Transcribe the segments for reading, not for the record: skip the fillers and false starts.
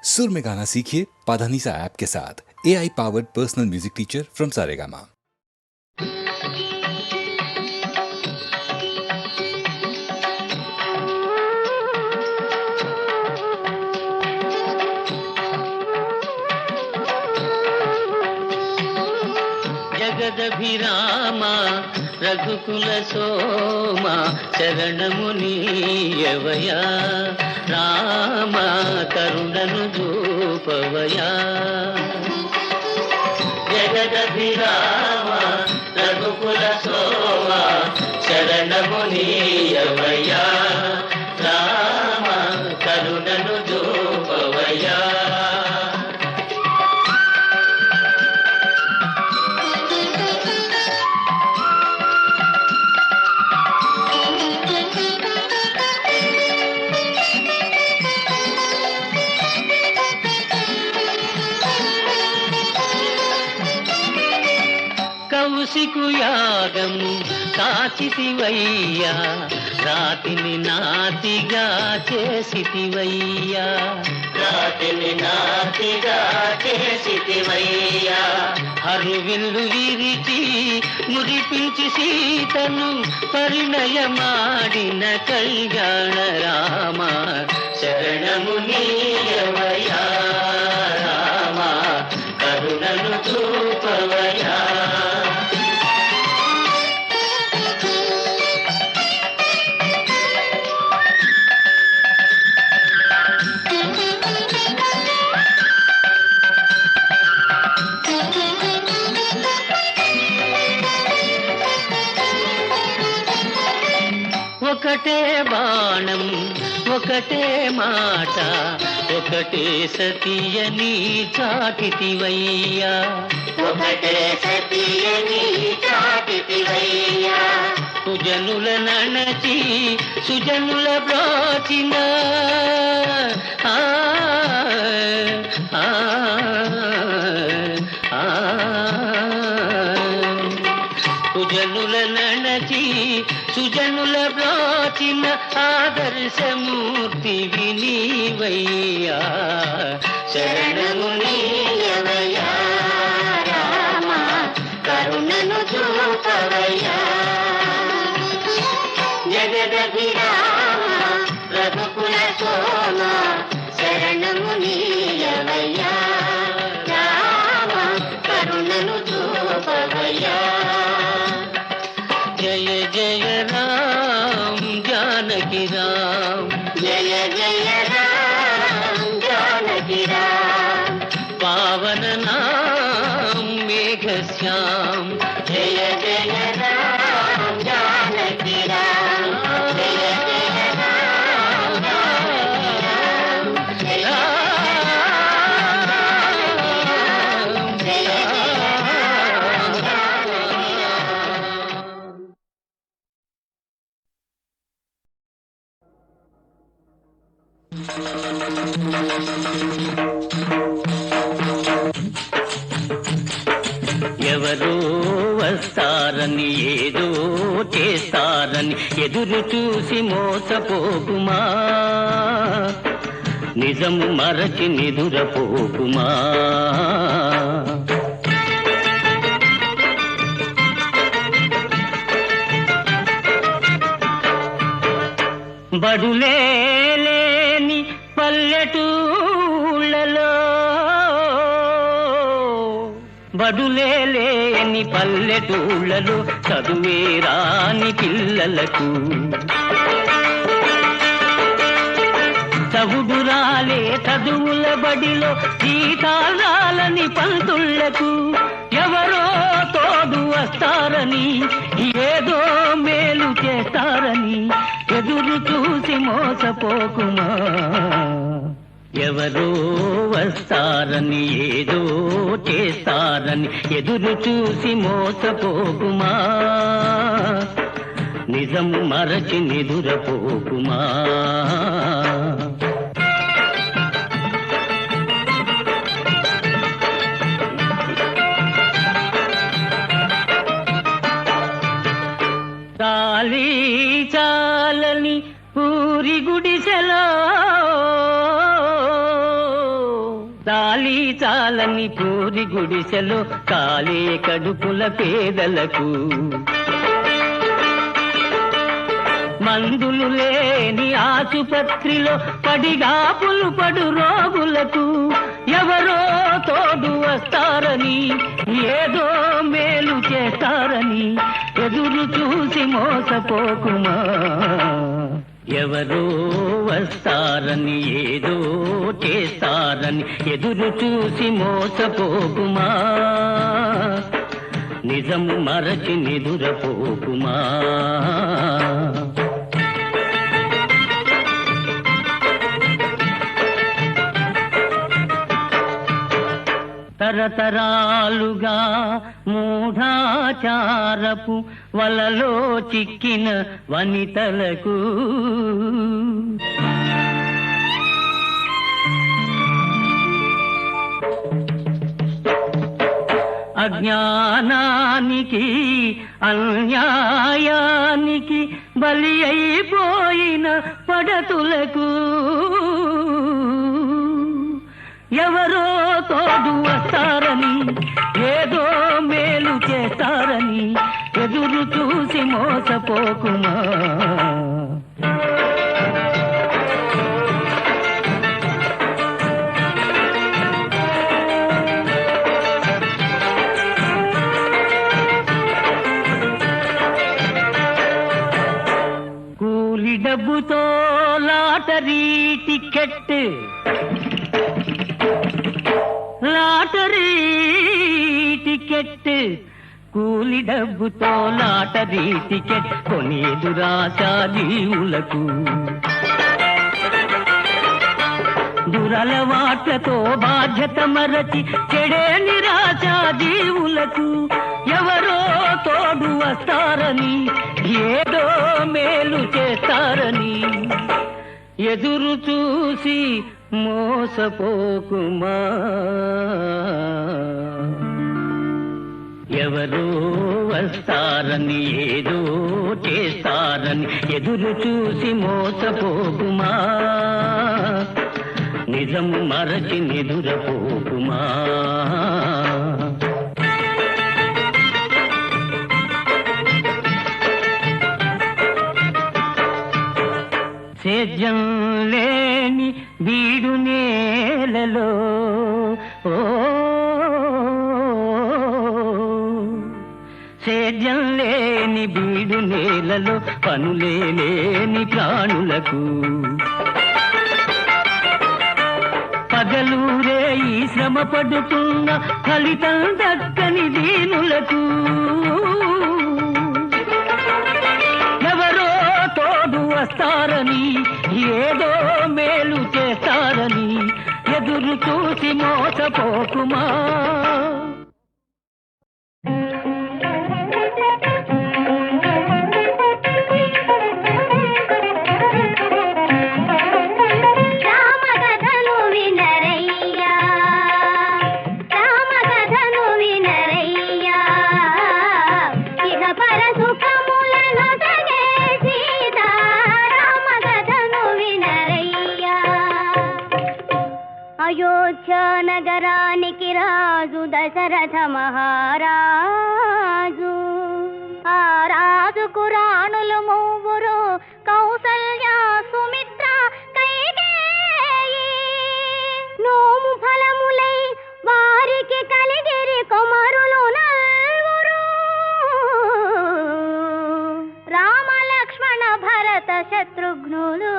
सुर में गाना सीखिए पाधानीसा ऐप के साथ। AI powered personal music teacher from Saregama. జగదభిరామా రఘుకుల సోమా శరణమునీయవయా రామ కరుణను చూపవయా. జగదభిరామా రఘుకుల సోమా శరణమునీయవయా రామ కరుణను చూపవయా. కౌశికు యాగము కాచితివయ్యా రాతిని నాతిగా చేసితివయ్యా. రాతిని నాతిగా చేసితివయ్యా. హరివిల్లు విరిచి మురిపించి సీతను పరిణయమాడిన కళ్యాణ రామ శరణమునీయవయా రామ కరుణను చూపవయా. ఒకటే బాణం ఒకటే మాట ఒకటే సతియని చాటితివయ్యా. ఒకటే సతియని చాటితివయ్యా. సుజనుల నణచి సుజనుల బ్రోచిన సుజనుల నణచి సుజనుల బ్రోచిన ఆదర్శమూర్తి వినీవయ్యా శరణమునీయవయా రామ కరుణను చూపవయ్యా. జగదభిరామ రఘుకుల సోమ శరణమునీయవయా రామ కరుణను చూపవయ్యా. జయ జయ రామ్ జానకి రామ్ జయ జయ రామ్ జానకి రామ్ పావన నామ్ మేఘ శ్యామ్ జయ జయ రామ్ జానకి రామ్ జయ జయ రామ్ జానకి రామ్ జయ ఎవరో వస్తారని ఏదో చేస్తారని ఎదురు చూసి మోసపోకుమా. నిజము మరచి నిదురపోకుమా. బడులే లేని పల్లెటూళ్ళలో బడులే లేని పల్లెటూళ్ళలో చదువే రాని పిల్లలకు చవుడు రాలే చదువుల బడిలో జీతాలని పంతుళ్లకు ఎవరో తోడు వస్తారని ఏదో మేలు చేస్తారని ఎదురు చూసి మోసపోకుమా. ఎవరో వస్తారని ఏదో చేస్తారని ఎదురు చూసి మోసపోకుమా. నిజము మరచి నిదురపోకుమా. చాలీ చాలని ఊరి గుడిసెలో చాలీ చాలని పూరి గుడిసెలో కాలే కడుపుల పేదలకు, మందులు లేని ఆసుపత్రిలో పడిగాపులు పడు రోగులకు ఎవరో తోడు వస్తారని, ఏదో మేలు చేస్తారని ఎదురు చూసి మోసపోకుమా. ఎవరో వస్తారని ఏదో చేస్తారని ఎదురు చూసి మోసపోకుమా. నిజము మరచి నిదురపోకుమా. తరతరాలుగా మూఢాచారపు వలలో చిక్కిన వనితలకు, అజ్ఞానానికి అన్యాయానికి బలి అయిపోయిన పడతులకు ఎవరో తోడు వస్తారని, ఏదో మేలు చేస్తారని ఎదురు చూసి మోసపోకుమా. కూలి డబ్బుతో లాటరీ టికెట్, లాటరీ టికెట్, కూలి డబ్బుతో లాటరీ టికెట్ కొనేదు రాశా జీవులకు, దురలవాట్లతో బాధ్యత మరచి చెడే నిరాశా జీవులకు ఎవరో తోడు వస్తారని, ఏదో మేలు చేస్తారని ఎదురు చూసి మోసపోకుమా. ఎవరో వస్తారని ఏదో చేస్తారని ఎదురు చూసి మోసపోకుమా. నిజము మరచి నిదురపోకుమా. సేద్యం లేని బీడు నేలలో, సేద్యం లేని బీడు నేలలో పనులే లేని ప్రాణులకు, పగలూరే ఈ శ్రమ పడుతున్న ఫలితం దక్కని దీనులకు ఎవరో తోడు వస్తారని, ఏదో మేలు చేస్తారని ఎదురు చూసి మోసపోకుమా. అయోధ్య నగరానికి రాజు దశరథ మహారాజు, ఆ రాజుకు రాణులు మూవురు కౌసల్య సుమిత్ర కైకేయి. నోము ఫలములై వారికి కలిగిరి కుమారులు నల్వురు, రామ లక్ష్మణ భరత శత్రుఘ్నులు.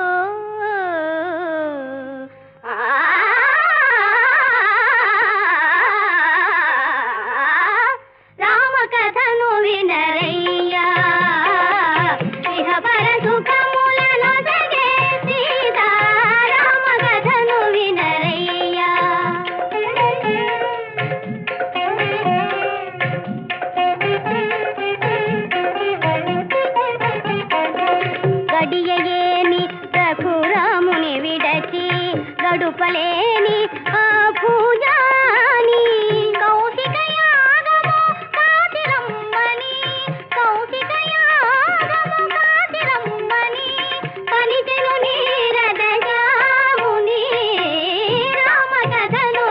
గడియయేని రఘురాముని విడచి గడుపలేని ఆ పూజాని, కౌశిక యాగము కాతిరమ్మని, కౌశిక యాగము కాతిరమ్మని పలికెను నీరద జాముని. రామ కథను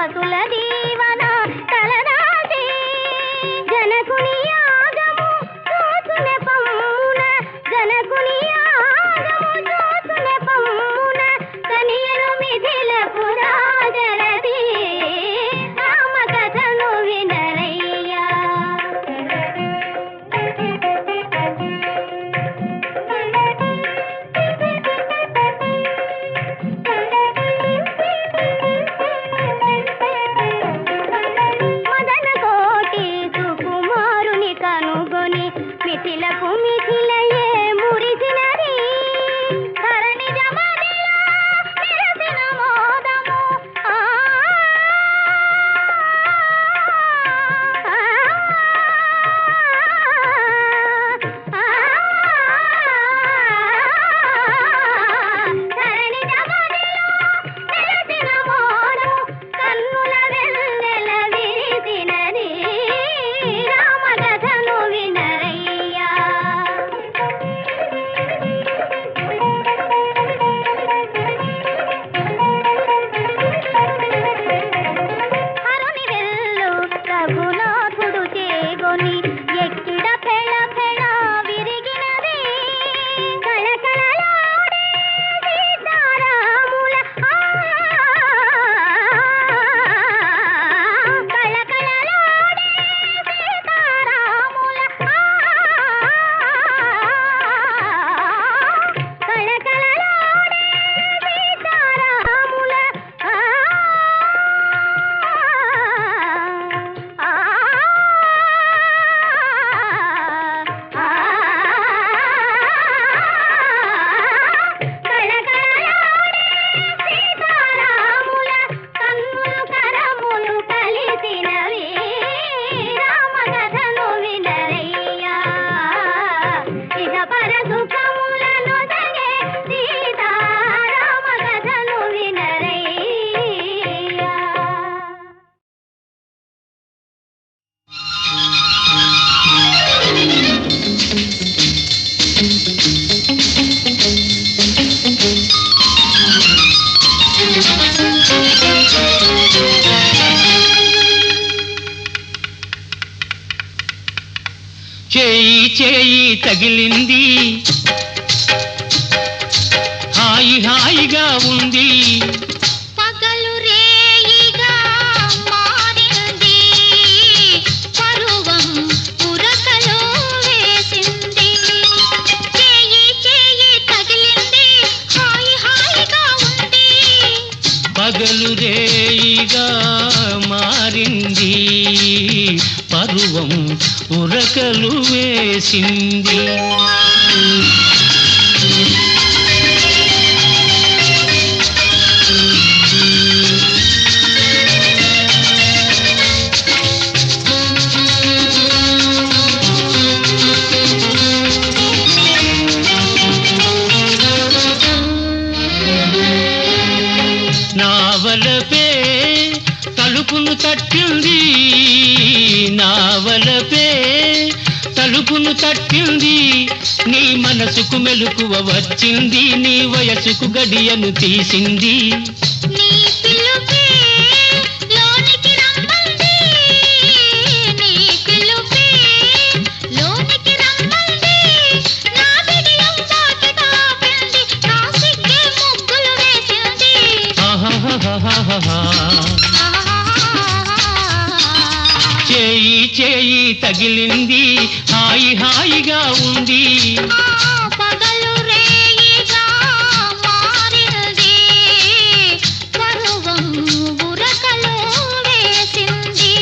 దేవతుల దీవన తలదాటి జనకుని యాగము చూచునే పమ్మున జనకుని యాగము చూచునే పమ్మున కనియను మిథిలకు రాజరది రామ కథను వినరయ్యా మదన కోటి సుకుమారుని కనుగొని మిథిలకు మిథిలయే మురిసినది ధరణి జమదిలో నిరసిన మోదము ధరణి జమదిలో నిరసిన మోదము కన్నుల వెన్నెల విరిసినది రామ కథను వినరయ్యా హరుని వెల్లు రఘునాథుడు చేగొని ఎక్కిడ ఫెళ ఫెళ విరిగినది కళకళలాడే సీతారాముల కళకళలాడే సీతారాముల కళకళలాడే సీతారాముల సీతారాముల కన్నులు కరములు కలిసినవి రామ కథను వినరయ్యా ఇహ పర సుఖములను సగే సీతారామ కథను వినరయ్యా చేయి చేయి తగిలింది హాయి హాయిగా ఉంది పగలు రేయిగా మారింది పరువం ఉరకలో వేసింది చేయి చేయి తగిలింది హాయి హాయిగా ఉంది పగలు రేయిగా మారింది పరువం ఉరకలు వేసింది నావలపే తలుపును తట్టింది నావలపే తలుపును తట్టింది నీ మనసుకు మెలకువ వచ్చింది నీ వయసుకు గడియను తీసింది నీ పిలుపే లోనికి రమ్మంది నీ పిలుపే లోనికి రమ్మంది నా బిడియం తాకి తాపింది నా సిగ్గే ముగ్గులు వేసింది ఆహాహాహాహా. చేయి చేయి తగిలింది హాయి హాయిగా ఉంది పగలు రేయిగా మారింది పరువం ఉరకలో వేసింది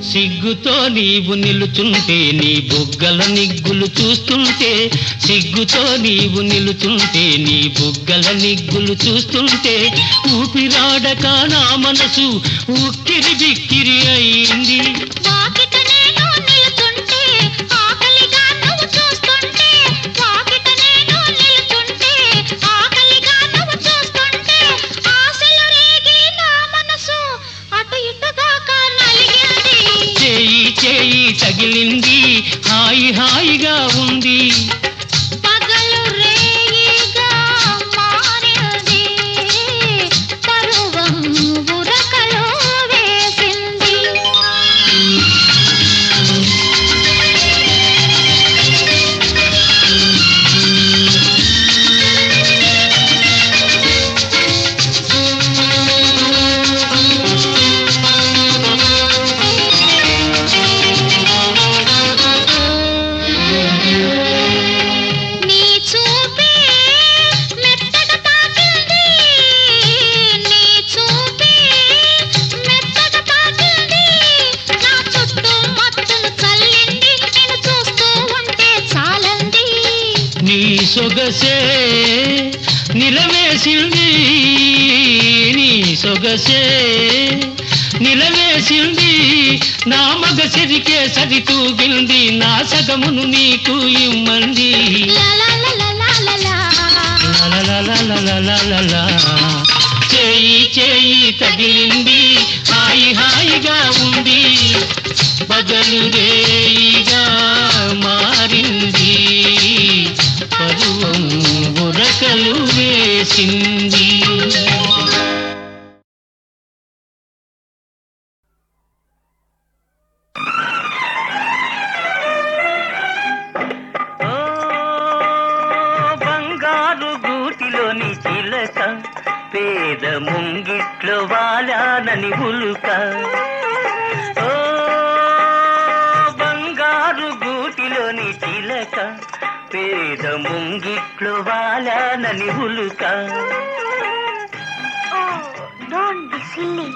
సిగ్గుతో నీవు నిలుచుంటే నీ బుగ్గల నిగ్గులు చూస్తుంటే సిగ్గుతో నీవు నిలుచుంటే నీ బుగ్గల నిగ్గులు చూస్తుంటే ఊపిరాడక నా మనసు ఉక్కిరి బిక్కిరి అయింది వాకిట నేను నిలుచుంటే ఆకలిగా నువ్వు చూస్తుంటే వాకిట నేను నిలుచుంటే ఆకలిగా నువ్వు చూస్తుంటే నిలవేసింది నీ సొగసే నిలవేసింది నా మగ సిరికే సరి తూగింది నా సగమును నీకు ఇమ్మంది లలలలలలలలా. చేయి చేయి తగిలింది హాయి హాయిగా ఉంది పగలు రేయిగా మారింది పరువం ఉరకలు వేసింది. బంగారు గూటిలోని చిలక పేద ముంగిట్లో వాలానని ఉలుక. ఓ బంగారు గూటిలోని చిలక పేద ముంగిట్లో వాలానని ఉలుక. Don't be silly.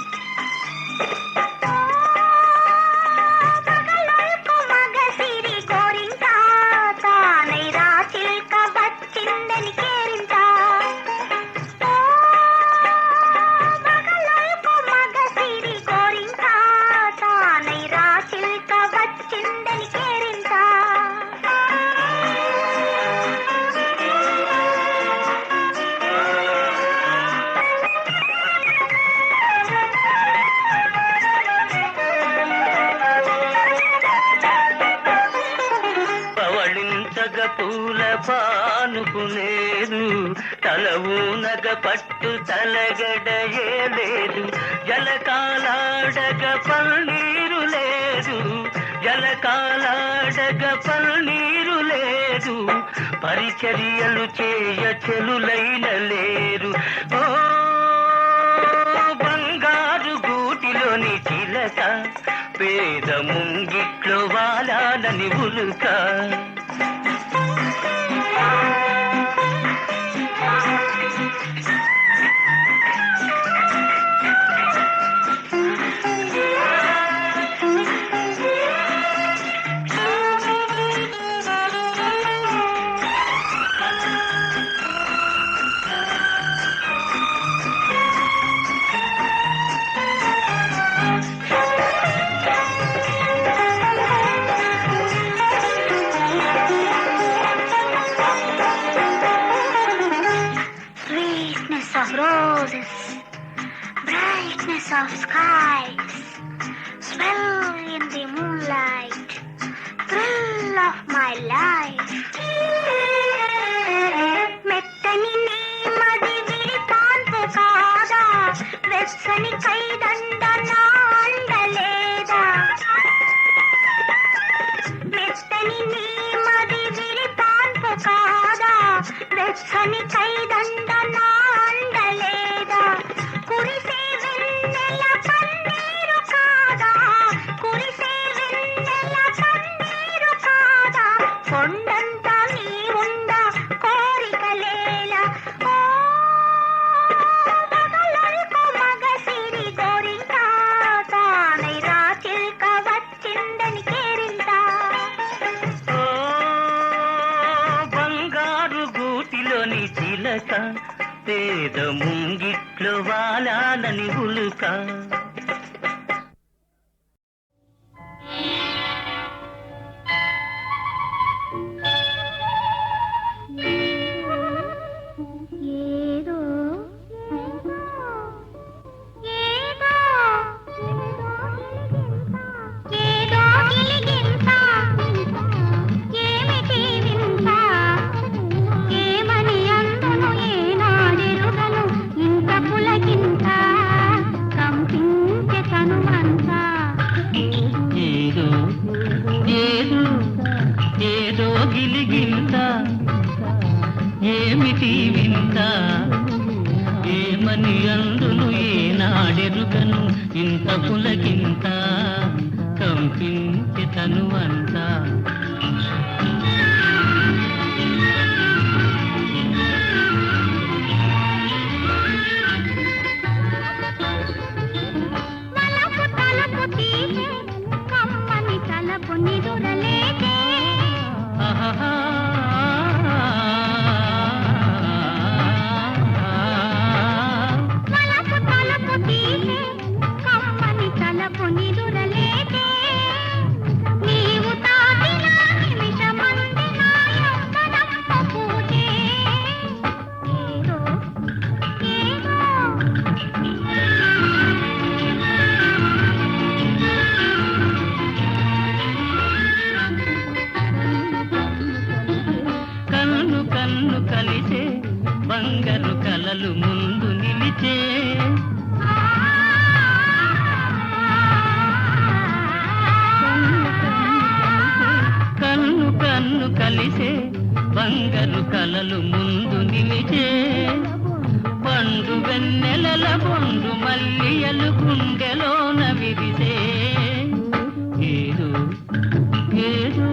పూల పానుకులేదు తల ఊనగ పట్టు తలగడయే లేదు జలకాలాడగ పన్నీరు లేదు జలకాలాడగ పన్నీరు లేదు పరిచర్యలు చేయ చెలులైన లేరు. ఓ బంగారు గూటిలోని చిలక పేద ముంగిట్లో వాలానని ఉలుక. Of roses, brightness of skies, swell in the moonlight, thrill of my life. మెత్తని నేమది విరిపాన్పు కాదా వెచ్చని కైదండ నా అండలేదా మెత్తని నేమది విరిపాన్పు కాదా వెచ్చని కైదండ నా అండలేదా కురిసే వెన్నెల పన్నీరు కాదా కురిసే వెన్నెల పన్నీరు కాదా కొండంతా నీ ఉండ కోరికలేలా. ఓ మగలకు మగ సిరి గోరింక తానై రాచిల్క వచ్చిందని కేరింత. ఓ బంగారు గూటిలోని చిలక పేద ముంగిట్లో వాలానని ఉలుక. ఏదో ఏదో ఏదో గిలిగింత ఏమిటి వింత ఏమని అందును ఏనాడెరుగను ఇంత పులకింత కంపించే తనువంతా. ఏదో ఏదో ఏదో గిలిగింత ఏమిటి వింత ఏమని అందును ఏనాడెరుగను ఇంత పులకింత కంపించి తనువంతా. వలపు తలుపు తీసే కమ్మని తలపు నిదురలేదే ఆహా పిలిచే కన్ను కన్ను కలిసే బంగారు కలలు ముందు నిలిచే పండు వెన్నెలల బొండు మల్లియలు గుండెలోన విరిసే ఏదో ఏదో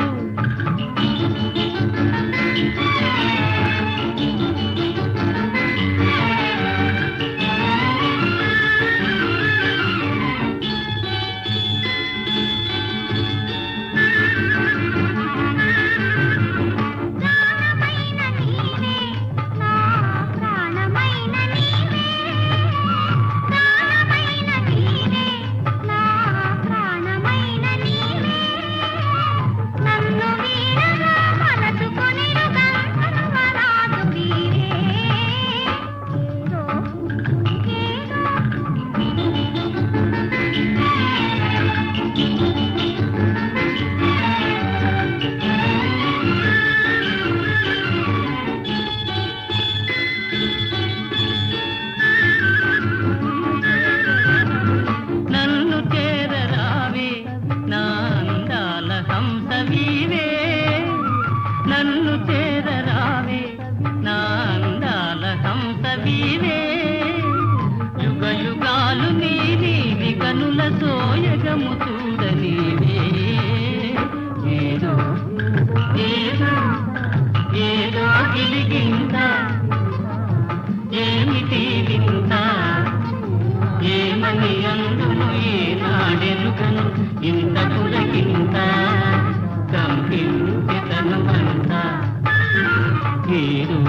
సోయగము చూడనీవే ఏదో ఏదో ఏదో గిలిగింత ఏమిటి వింత ఏమని అందును ఏనాడెరుగను ఇంత కులకింత కంపించతనమంత ఏదో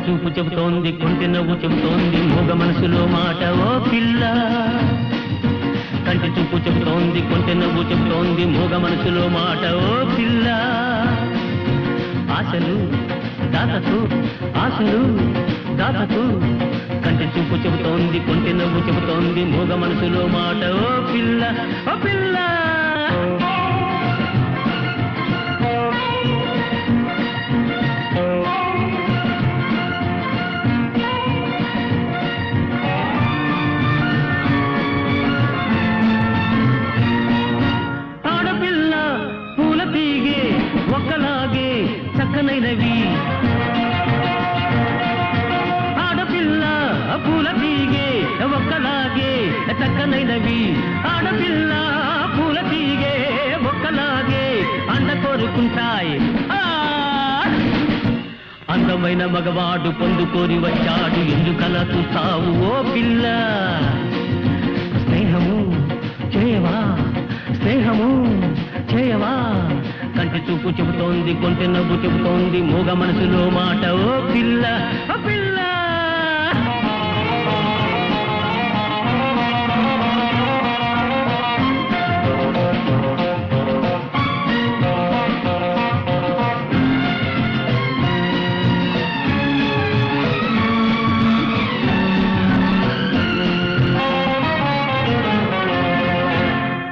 చూపు చెబుతోంది కొంటె నవ్వు చెబుతోంది మూగ మనసులో మాట ఓ పిల్ల కంటి చూపు చెబుతోంది కొంటె నవ్వు చెబుతోంది మూగ మనసులో మాట ఓ పిల్ల ఆశలు దాతకు ఆశలు దాతకు కంటి చూపు చెబుతోంది కొంటె నవ్వు చెబుతోంది మూగ మనసులో మాట ఓ పిల్ల ఓ పిల్ల ఒక్కలాగే చక్కనైనవి ఆడపిల్ల పూల తీగే ఒక్కలాగే చక్కనైనవి ఆడపిల్ల పూల తీగే ఒక్కలాగే అండ కోరుకుంటాయి అందమైన మగవాడు పొందుకోరి వచ్చాడు ఎందుకలా చూస్తావు ఓ పిల్ల స్నేహము చేయవా స్నేహము చేయవా కంటి చూపు చెబుతోంది కొంటె నవ్వు చెబుతోంది మూగ మనసులో మాట ఓ పిల్ల ఓ పిల్ల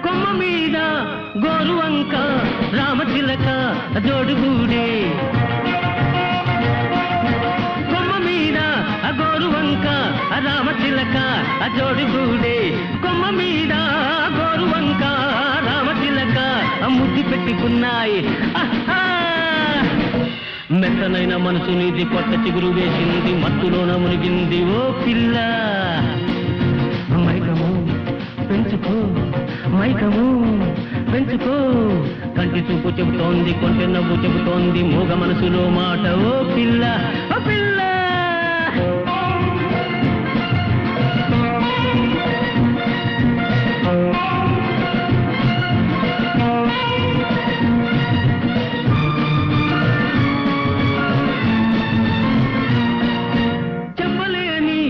కొమ్మ మీద గోరువంక రామచిలక జోడుగూడే కొమ్మ మీద గోరువంక రామచిలక జోడుగూడే కొమ్మ మీద గోరువంక రామచిలక ముద్దు పెట్టుకున్నాయి మెత్తనైన మనసు నీది కొత్త చిగురు వేసింది మత్తులోన మునిగింది ఓ పిల్ల మైకము పెంచుకో మైకము పెంచుకో కంటి చూపు చెబుతోంది కొంటె నవ్వు చెబుతోంది మూగ మనసులో మాట ఓ పిల్ల ఓ పిల్ల చెప్పలేని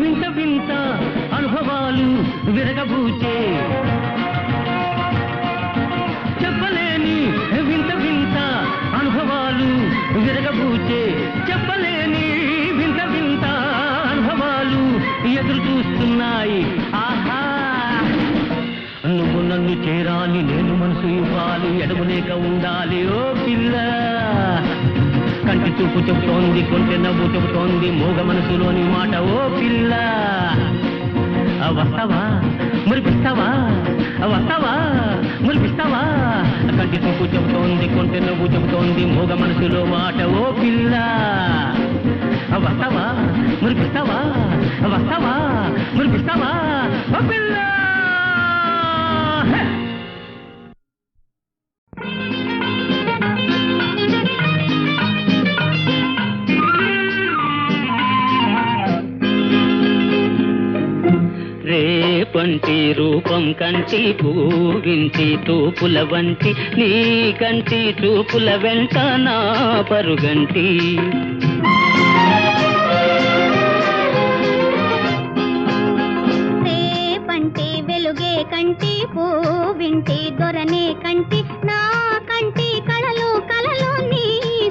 వింత వింత అనుభవాలు విరగబూచే నువ్వు చేరాలి, నేను మనసు ఇవ్వాలి, ఎడమలేక ఉండాలి ఓ పిల్ల. కంటి చూపు చెబుతోంది, కొంటె నవ్వు చెబుతోంది, మూగ మనసులోని మాట ఓ పిల్ల. వస్తావా మురిపిస్తావా, వస్తావా మురిపిస్తావా. కంటి చూపు చెబుతోంది, కొంటె నవ్వు చెబుతోంది, మూగ మనసులో మాట ఓ పిల్ల. వస్తావా మురిపిస్తావా, వస్తావా మురిపిస్తావా ఓ పిల్ల. రేపంటి రూపం కంటి పూవింటి తూపుల వంటి, నీ కంటి చూపుల వెంట నా పరుగంటి. రేపంటి వెలుగే కంటి పూవింటి దొరనే కంటి, నా కంటి కళలు కళలు నీ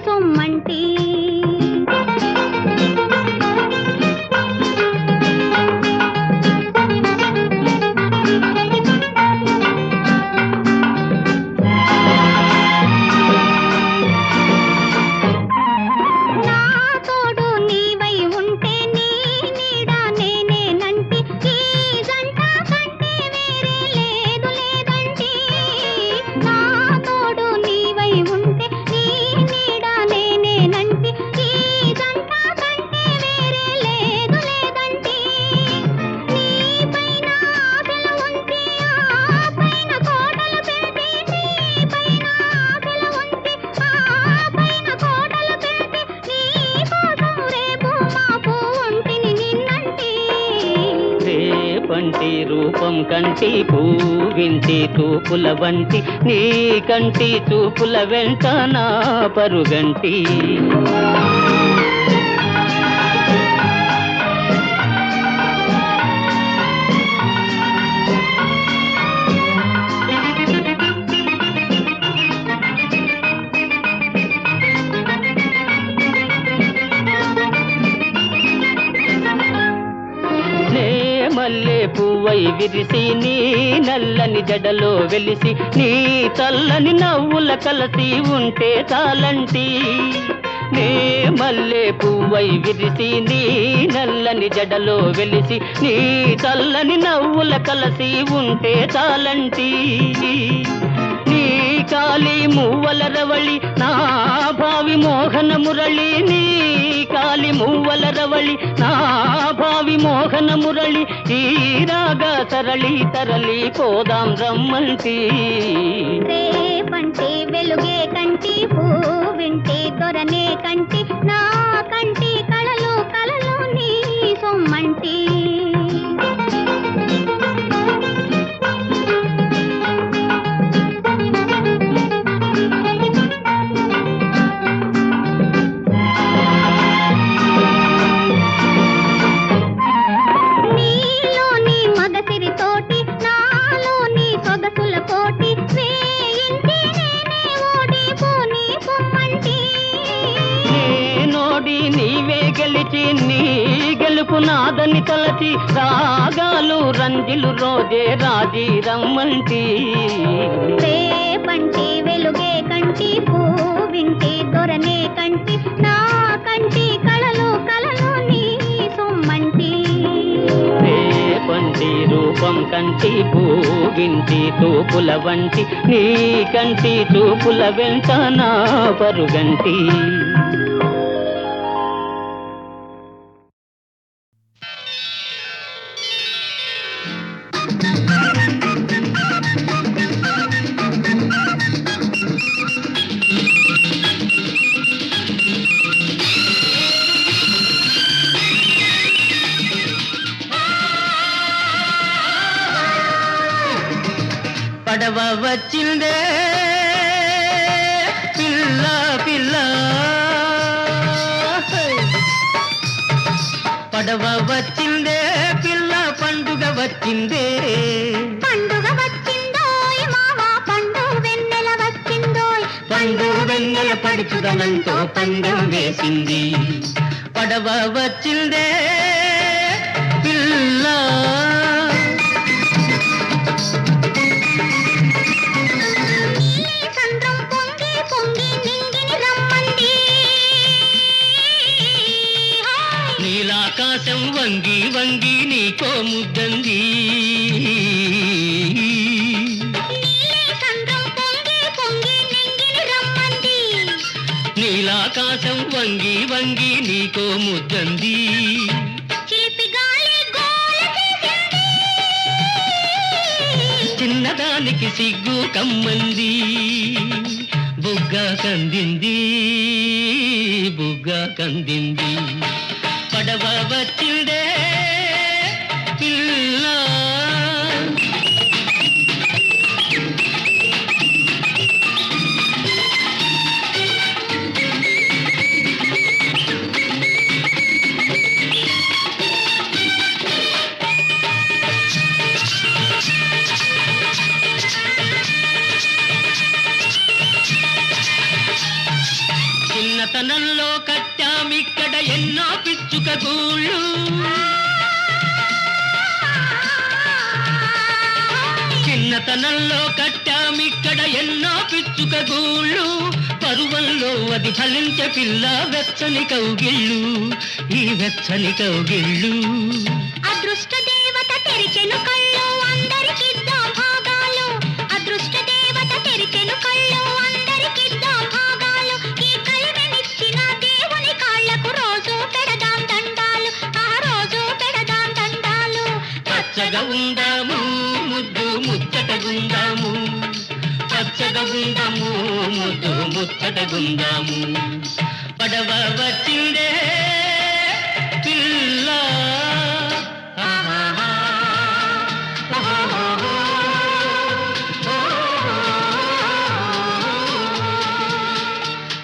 సొమ్మంటి. రూపం కంటి పూవింటి తూపుల వంటి, నీ కంటి చూపుల వెంట నా పరుగంటి. మల్లె పువ్వై విరిసి, నీ నల్లని జడలో వెలిసి, నీ చల్లని నవ్వుల కలసి ఉంటే చాలంటి. నే మల్లె పువ్వై విరిసి, నీ నల్లని జడలో వెలిసి, నీ చల్లని నవ్వుల కలసి ఉంటే చాలంటి. నీ కాలి మువ్వల రవళి నా భావి మోహన మురళి, నీ కాలి మువ్వల రవళి నా భావి మోహన మురళి, ఈ రాగా సరళి తరలి పోదాం రమ్మంటి. రేపంటి వెలుగే కంటి పూవింటి దొరనే కంటి, నా కంటి కళలు కళలు నీ సొమ్మంటి. నీ గెలుపు నాదని తలచి, రాగాలు రంజిలు రోజే రాజీ రమ్మంటి. రేపంటి వెలుగే కంటి పూవింటి దొరనే కంటి, నా కంటి కళలు కళలు నీ సొమ్మంటి. రేపంటి రూపం కంటి పూవింటి తూపుల వంటి, నీ కంటి చూపుల వెంట నా పరుగంటి. పడవ వచ్చిందే పిల్ల పిల్ల, పడవ వచ్చిందే పిల్ల, పండుగ వచ్చిందే. పండుగ వచ్చిందోయ్ మావా, పండు వెన్నెల వచ్చిందోయ్, పండు వెన్నెల పడుచుదనంతో పందెం వేసింది. పడవ వచ్చిందే పిల్ల. ఆకాశం వంగి వంగి నీకో ముద్దంది చిలిపి గాలి గోల చేసింది చిన్నదానికి సిగ్గు కమ్మంది బుగ్గ కందింది బుగ్గ కందింది పడవ వచ్చిందే పిల్ల చిన్నతనంలో కట్టామిక్కడ ఎన్నో పిచ్చుక గూళ్ళు చిన్నతనంలో కట్టామిక్కడ ఎన్నో పిచ్చుక గూళ్ళు పరువంలో అది ఫలించే పిల్ల వెచ్చని కౌగిళ్ళు ఈ వెచ్చని కౌగిళ్ళు అదృష్ట దేవత తెరిచెను కళ్ళు అందరికిద్దాం భాగాలు అదృష్ట దేవత తెరిచెను కళ్ళు అందరికిద్దాం భాగాలు ఈ కలిమినిచ్చిన దేవుని కాళ్ళకు రోజు పెడదాం దండాలు ఆ రోజు పెడదాం దండాలు పచ్చగా ఉందాము ముద్దు ముచ్చటగుందాము పచ్చగా ఉందాము ముద్దు ముచ్చటగుందాము పడవ వచ్చిందే పిల్ల ఆహాహా. ఓహోహోహో.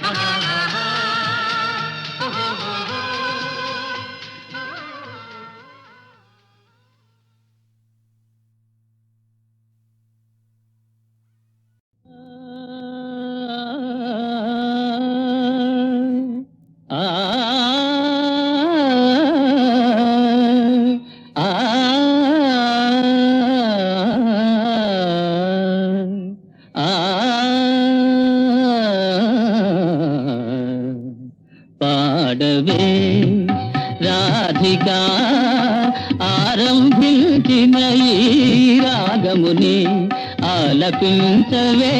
ఆహాహా. ఓహోహోహో. పాడవే రాధికా ఆరంభించిన ఈ రాగముని ఆలపించవే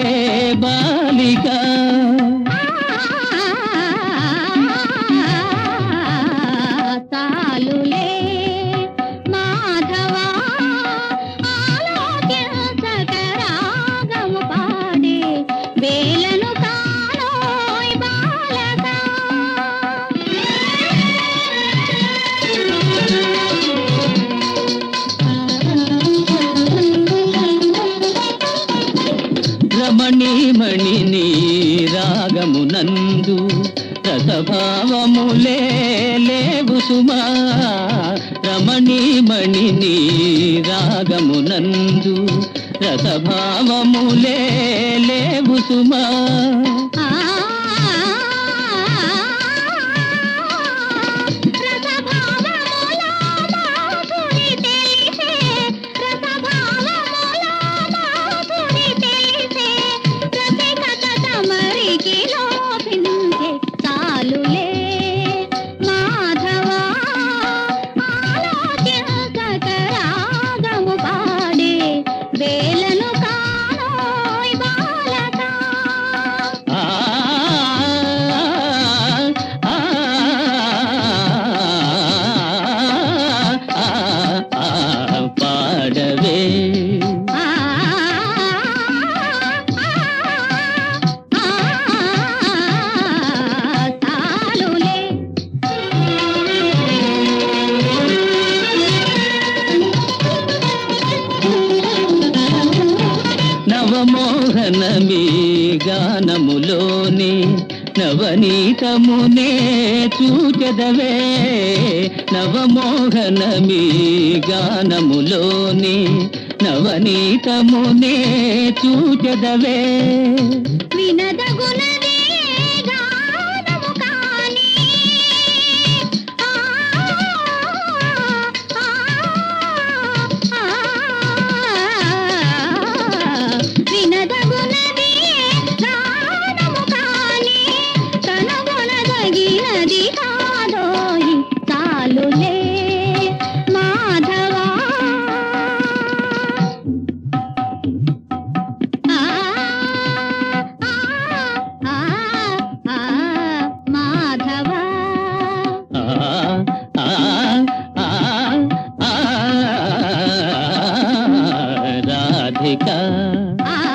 బాలిక చాలులే మాధవా ఆలోచించక రాగము పాడే వేలను కానోయ్ బాలకా రమణీమణిని రాగమునందు రసభావములే లేవు సుమా రమణీమణిని రాగమునందు రసభావములే లేవు సుమా వేలను కానోయ్ బాలకా పాడవే చాలులే నవమోహనమీ గానములోని నవనీతమునే చూచెదవే నవమోహనమీ గానములోని నవనీతమునే చూచెదవే వినదగునదే గానము కాని వినదగునదే గానము కాని కనుగొనదగినది కాదోయ్ చాలులే మాధవా ఆ ఆ